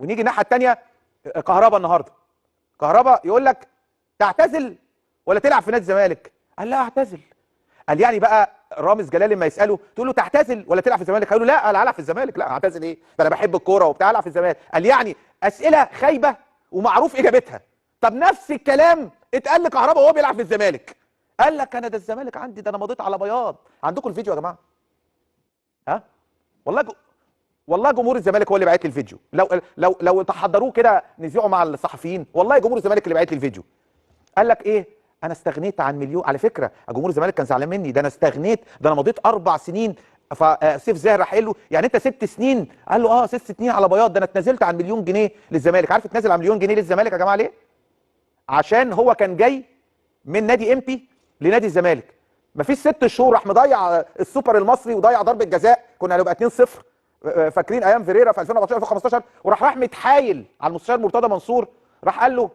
ونيجي الناحيه الثانيه كهربا النهارده، كهربا يقول لك تعتزل ولا تلعب في نادي الزمالك؟ قال لا اعتزل. قال يعني بقى رامز جلال لما يساله تقول له تعتزل ولا تلعب في الزمالك؟ هيقول له لا انا هلعب في الزمالك. لا اعتزل ايه؟ ده انا بحب الكوره وبتاع، العب في الزمالك. قال يعني اسئله خايبه ومعروف اجابتها. طب نفس الكلام اتقال لكهربا وهو بيلعب في الزمالك، قال لك انا ده الزمالك عندي، ده انا مضيت على بياض. عندكم الفيديو يا جماعه؟ ها والله والله جمهور الزمالك هو اللي بعت لي الفيديو. لو تحضروه كده نذيعه مع الصحفيين، والله جمهور الزمالك اللي بعت لي الفيديو. قال لك ايه؟ انا استغنيت عن مليون. على فكره جمهور الزمالك كان زعلان مني، ده انا استغنيت، ده انا مضيت 4 سنين. فسيف زاهر راح قال له يعني انت 6 سنين؟ قال له اه 6 سنين على بياض، ده انا اتنازلت عن مليون جنيه للزمالك. عارف اتنازل عن مليون جنيه للزمالك يا جماعه ليه؟ عشان هو كان جاي من نادي امبي لنادي الزمالك، مفيش 6 شهور راح مضيع السوبر المصري وضيع ضربه جزاء، كنا هنبقى 2-0. فاكرين ايام فيريرا في 2014 2015؟ وراح متحايل على المستشار مرتضى منصور، راح قال له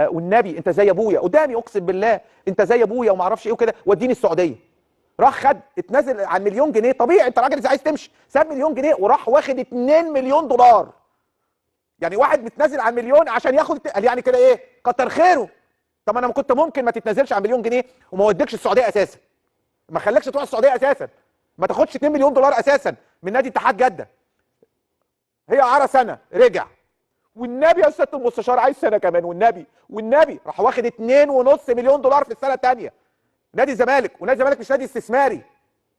والنبي انت زي ابويا، قدامي اقسم بالله انت زي ابويا وما اعرفش ايه وكده، وديني السعوديه. راح خد اتنازل عن مليون جنيه، طبيعي انت راجل عايز تمشي، ساب مليون جنيه وراح واخد 2 مليون دولار. يعني واحد متنازل عن مليون عشان ياخد، قال يعني كده ايه؟ كتر خيره. طب انا كنت ممكن ما تتنازلش عن مليون جنيه وما اوديكش السعوديه اساسا، ما خليكش تروح السعوديه اساسا، ما تاخدش 2 مليون دولار اساسا من نادي اتحاد جده. هي عرى سنه رجع، والنبي يا سياده المستشار عايز سنه كمان، والنبي راح واخد 2.5 مليون دولار في السنه الثانيه. نادي الزمالك، ونادي الزمالك مش نادي استثماري،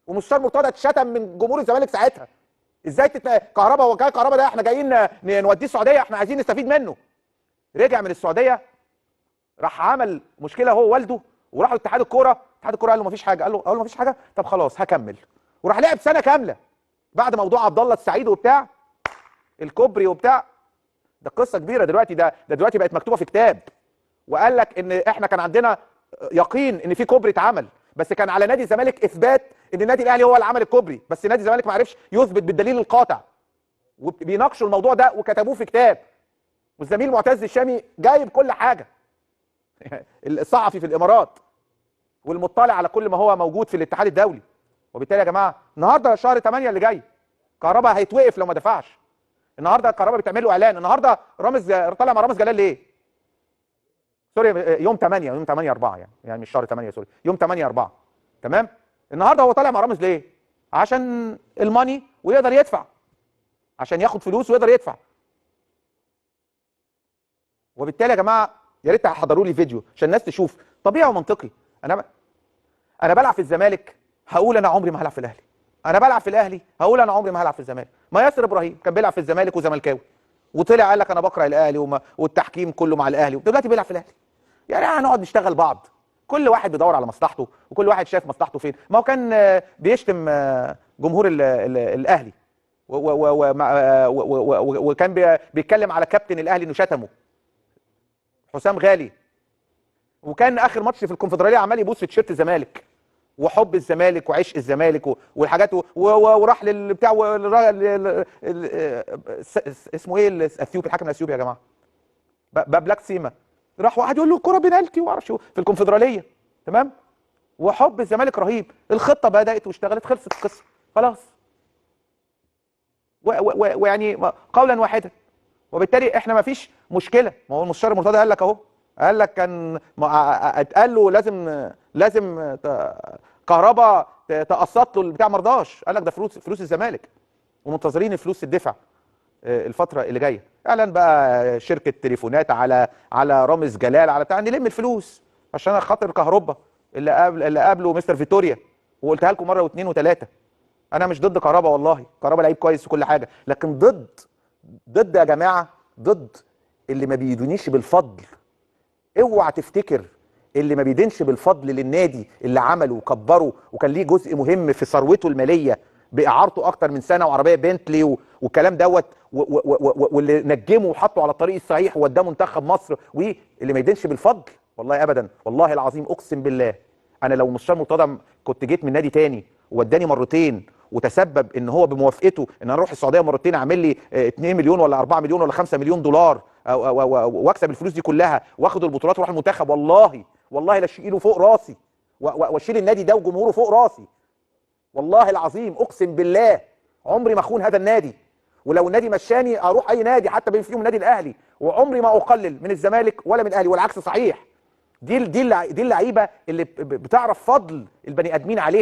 ومستشار مرتضى اتشتم من جمهور الزمالك ساعتها. ازاي كهربا، هو جاي كهربا ده احنا جايين نوديه السعوديه، احنا عايزين نستفيد منه. رجع من السعوديه راح عمل مشكله هو ووالده، وراحوا اتحاد الكوره، اتحاد الكوره قال له مفيش حاجه، قال له مفيش حاجه، طب خلاص هكمل. وراح لعب سنه كامله بعد موضوع عبد الله السعيد وبتاع الكوبري وبتاع. ده قصه كبيره دلوقتي، ده دلوقتي بقت مكتوبه في كتاب. وقال لك ان احنا كان عندنا يقين ان في كوبري اتعمل، بس كان على نادي الزمالك اثبات ان النادي الاهلي هو اللي عمل الكوبري، بس نادي الزمالك ما عرفش يثبت بالدليل القاطع. وبيناقشوا الموضوع ده وكتبوه في كتاب، والزميل معتز الشامي جايب كل حاجه الصحفي في الامارات والمطلع على كل ما هو موجود في الاتحاد الدولي. وبالتالي يا جماعه النهارده شهر 8 اللي جاي كهربا هيتوقف لو ما دفعش. النهارده كهربا بتعمل له اعلان، النهارده رامز طالع مع رامز جلال ليه؟ سوري يوم 8 4 يعني مش شهر 8 سوري، يوم 8 4 تمام؟ النهارده هو طالع مع رامز ليه؟ عشان الماني ويقدر يدفع، عشان ياخد فلوس ويقدر يدفع. وبالتالي يا جماعه يا ريت تحضروا لي فيديو عشان الناس تشوف طبيعي ومنطقي. انا بلعب في الزمالك هقول انا عمري ما هلعب في الاهلي، انا بلعب في الاهلي هقول انا عمري ما هلعب في الزمالك. ما ياسر ابراهيم كان بيلعب في الزمالك وزملكاوي وطلع قال لك انا بكره الاهلي والتحكيم كله مع الاهلي، ودلوقتي بيلعب في الاهلي. يعني هنقعد نشتغل بعض، كل واحد بيدور على مصلحته وكل واحد شايف مصلحته فين. ما هو كان بيشتم جمهور الاهلي وكان بيتكلم على كابتن الاهلي انه شتمه حسام غالي، وكان اخر ماتش في الكونفدراليه عمال يبوس في تيشيرت الزمالك وحب الزمالك وعشق الزمالك والحاجات وراح للبتاع اسمه ايه الاثيوبي، الحكم الاثيوبي يا جماعه بابلاك سيما، راح واحد يقول له الكره بنالتي وما اعرفش في الكونفدراليه تمام. وحب الزمالك رهيب، الخطه بدات واشتغلت، خلصت القصه خلاص. ويعني قولا واحدا. وبالتالي احنا ما فيش مشكله. ما هو المستشار مرتضى قال لك اهو، قال لك كان اتقال له لازم كهربا تقسط له البتاع، ما رضاش، قال لك ده فلوس الزمالك ومنتظرين الفلوس تدفع الفتره اللي جايه. اعلن بقى شركه تليفونات على رامز جلال على بتاع نلم الفلوس عشان خاطر كهربا اللي قابله مستر فيتوريا. وقلتها لكم مره واثنين وثلاثه، انا مش ضد كهربا والله، كهربا لعيب كويس وكل حاجه، لكن ضد يا جماعه، ضد اللي ما بيدونيش بالفضل. اوعى تفتكر اللي ما بيدينش بالفضل للنادي اللي عمله وكبره وكان ليه جزء مهم في ثروته الماليه باعارته اكتر من سنه وعربيه بنتلي والكلام دوت واللي نجمه وحطه على الطريق الصحيح ووداه منتخب مصر، واللي ما يدينش بالفضل والله ابدا. والله العظيم اقسم بالله انا لو مستشار مرتضى كنت جيت من نادي تاني ووداني مرتين وتسبب ان هو بموافقته ان انا اروح السعوديه مرتين اعمل لي 2 مليون ولا 4 مليون ولا 5 مليون دولار واكسب الفلوس دي كلها واخد البطولات واروح المنتخب، والله لا اشيله فوق راسي واشيل النادي ده وجمهوره فوق راسي. والله العظيم اقسم بالله عمري ما اخون هذا النادي، ولو النادي مشاني اروح اي نادي حتى بما فيهم النادي الاهلي، وعمري ما اقلل من الزمالك ولا من الاهلي، والعكس صحيح. دي اللعيبه اللي بتعرف فضل البني ادمين عليها.